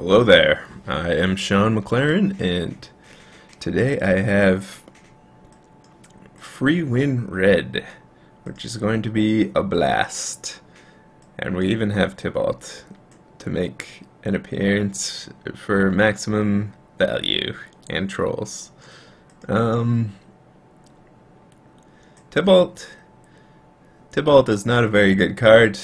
Hello there, I am Shaun McLaren, and today I have Free Win Red, which is going to be a blast. And we even have Tybalt to make an appearance for maximum value and trolls. Tybalt is not a very good card,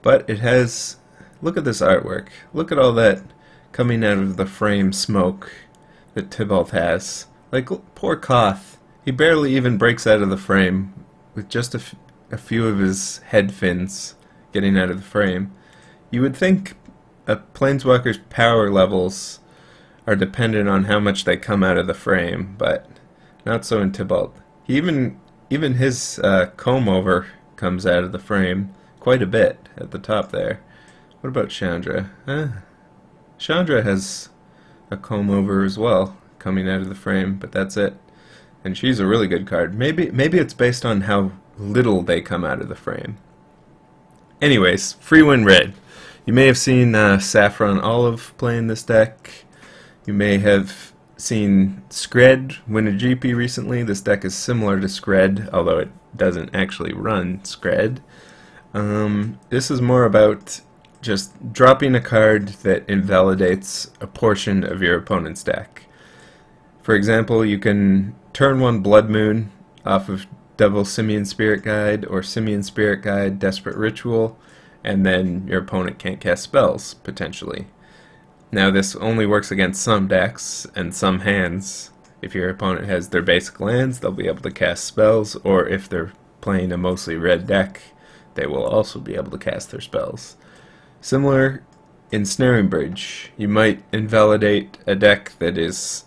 but it has... Look at this artwork. Look at all that coming out of the frame smoke that Tybalt has. Like, poor Koth. He barely even breaks out of the frame with just a few of his head fins getting out of the frame. You would think a Planeswalker's power levels are dependent on how much they come out of the frame, but not so in Tybalt. Even his comb over comes out of the frame quite a bit at the top there. What about Chandra? Chandra has a comb over as well coming out of the frame, but that's it. And she's a really good card. Maybe it's based on how little they come out of the frame. Anyways, Free Win Red. You may have seen Saffron Olive playing this deck. You may have seen Skred win a GP recently. This deck is similar to Skred, although it doesn't actually run Skred. This is more about just dropping a card that invalidates a portion of your opponent's deck. For example, you can turn one Blood Moon off of Double Simian Spirit Guide or Simian Spirit Guide Desperate Ritual, and then your opponent can't cast spells, potentially. Now this only works against some decks and some hands. If your opponent has their basic lands, they'll be able to cast spells, or if they're playing a mostly red deck, they will also be able to cast their spells. Similar in Snaring Bridge, you might invalidate a deck that is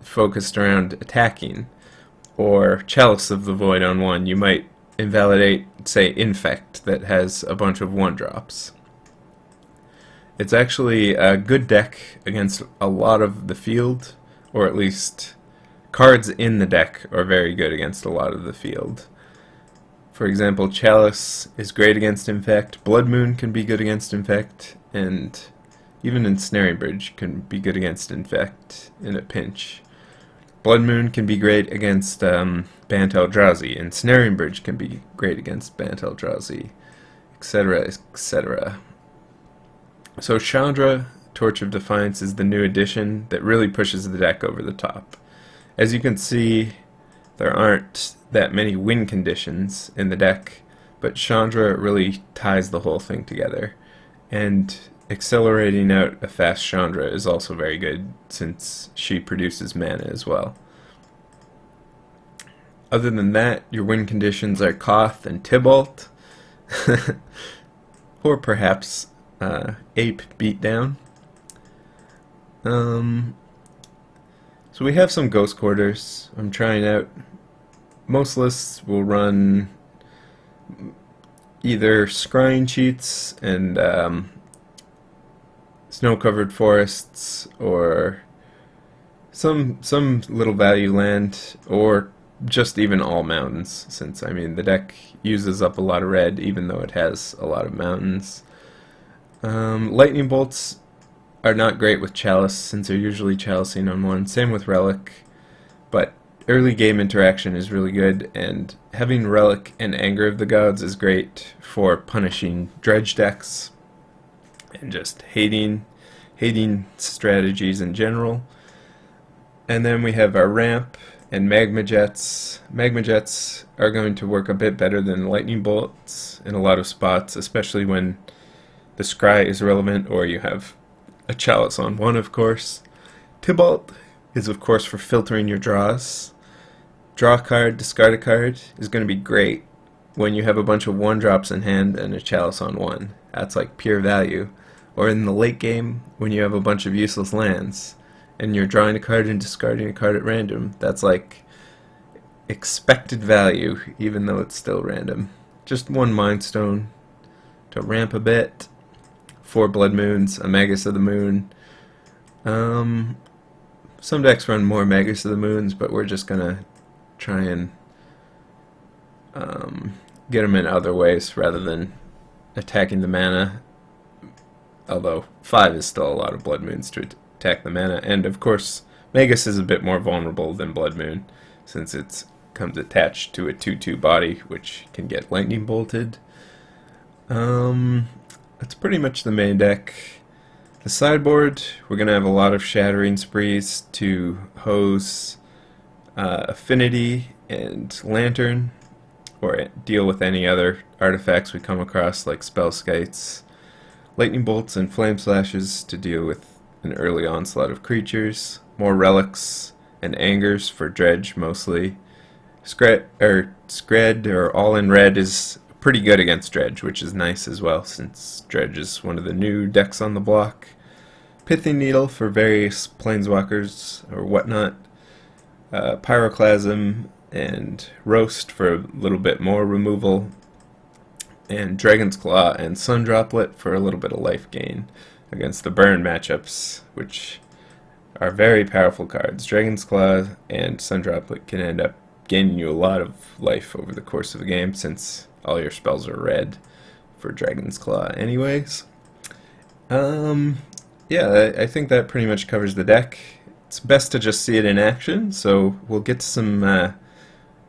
focused around attacking, or Chalice of the Void on one. You might invalidate, say, Infect that has a bunch of 1-drops. It's actually a good deck against a lot of the field, or at least cards in the deck are very good against a lot of the field. For example, Chalice is great against Infect, Blood Moon can be good against Infect, and even Ensnaring Bridge can be good against Infect in a pinch. Blood Moon can be great against Bant Eldrazi, and Ensnaring Bridge can be great against Bant Eldrazi, etc., etc. So Chandra, Torch of Defiance, is the new addition that really pushes the deck over the top. As you can see, there aren't that many win conditions in the deck, but Chandra really ties the whole thing together. And accelerating out a fast Chandra is also very good, since she produces mana as well. Other than that, your win conditions are Koth and Tybalt, or perhaps Ape Beatdown. So we have some Ghost Quarters I'm trying out. Most lists will run either Scrying Cheats and Snow-Covered Forests, or some little value land, or just even all mountains, since, I mean, the deck uses up a lot of red even though it has a lot of mountains. Lightning Bolts are not great with Chalice, since they're usually chalicing on one. Same with Relic, but early game interaction is really good, and having Relic and Anger of the Gods is great for punishing dredge decks and just hating strategies in general. And then we have our Ramp and Magma Jets. Magma Jets are going to work a bit better than Lightning Bolts in a lot of spots, especially when the Scry is relevant, or you have a Chalice on one, of course. Tybalt is, of course, for filtering your draws. Draw a card, discard a card is going to be great when you have a bunch of 1-drops in hand and a Chalice on one. That's like pure value. Or in the late game, when you have a bunch of useless lands and you're drawing a card and discarding a card at random, that's like expected value, even though it's still random. Just one Mind Stone to ramp a bit, 4 Blood Moons, a Magus of the Moon. Some decks run more Magus of the Moons, but we're just gonna try and get them in other ways rather than attacking the mana although 5 is still a lot of Blood Moons to attack the mana, and of course Magus is a bit more vulnerable than Blood Moon, since it comes attached to a 2/2 body, which can get lightning bolted. That's pretty much the main deck. The sideboard, we're going to have a lot of Shattering Sprees to hose Affinity and Lantern, or deal with any other artifacts we come across like Spell Skites, Lightning Bolts and Flame Slashes to deal with an early onslaught of creatures, more Relics and Angers for Dredge mostly. Scred or All in Red is pretty good against Dredge, which is nice as well since Dredge is one of the new decks on the block. Pithing Needle for various planeswalkers or whatnot. Pyroclasm and Roast for a little bit more removal. And Dragon's Claw and Sun Droplet for a little bit of life gain against the burn matchups, which are very powerful cards. Dragon's Claw and Sun Droplet can end up gaining you a lot of life over the course of a game since all your spells are red for Dragon's Claw anyways. Yeah, I think that pretty much covers the deck. It's best to just see it in action, so we'll get to some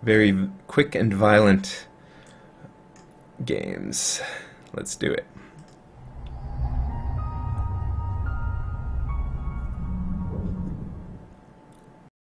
very quick and violent games. Let's do it.